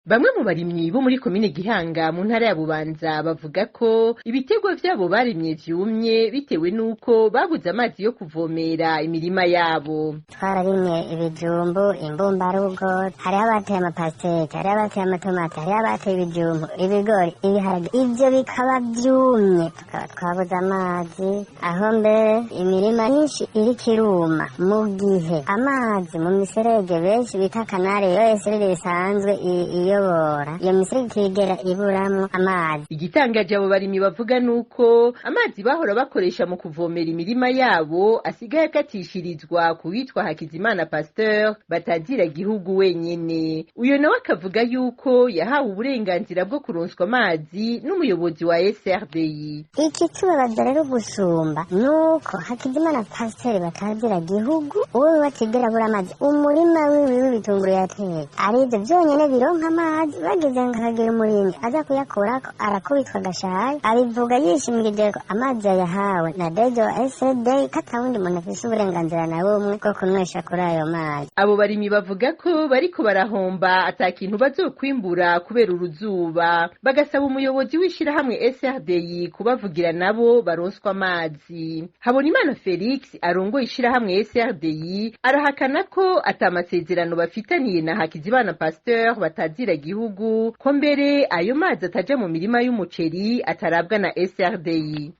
Bamwe mu barimyi bo muri komine Gihanga mu ntara ya Bubanza bavuga ko ibiterwa vyabo barimye vyumye bitewe nuko babuze amazi yo kuvomera imirima yabo. Twararimye ibijumbu, imbumbarugo, hariho abateye amapasiteke, hariho abateye amatomati, hariho abateye ibijumbu, ibigori, ibiharage, ivyo bikaba vyumye, tukaba twabuze amazi, aho mbere imirima myinshi iriko iruma mu gihe amazi mu miserege benshi bita kanari yo SRDI isanzwe iyobora iyo miserege ikigera iburamwo amazi. Igitangaje abo barimyi bavuga nuko amazi bahora bakoresha mu kuvomera imirima yabo asigaye akatishirizwa kuwitwa Hakizimana Pasteur batazira gihugu wenyene. Uyo nawe akavuga yuko yahawe uburenganzira bwo kuronswa amazi n'umuyobozi wa SRDI. Iki tubabaza rero gusumba nuko Hakizimana Pasteur batazira gihugu uwo batigera bura amazi umurima wiwe w'ibitunguru yateye arivyo vyonyene bironka amazi bageze ngakagira umurimyi aza kuyakorako arakubitwa gashaye abivuga yishimigije ko amazi yahawe na dejo SRDI katawundi muntu afise uburenganzira na bumwe bwo kunywesha kuri ayo mazi. Abo barimyi bavuga ko bariko barahomba atakintu bazokwimbura kubera uruzuba bagasaba umuyobozi w'ishirahamwe SRDI kubavugira nabo baronswa amazi. Habonimana Felix arongoye ishirahamwe SRDI arahakana ko atamasezerano bafitaniye na Hakizimana Pasteur batazira gihugu ko mbere ayo mazi ataja mu mirima y'umuceri atarabwa na SRDI.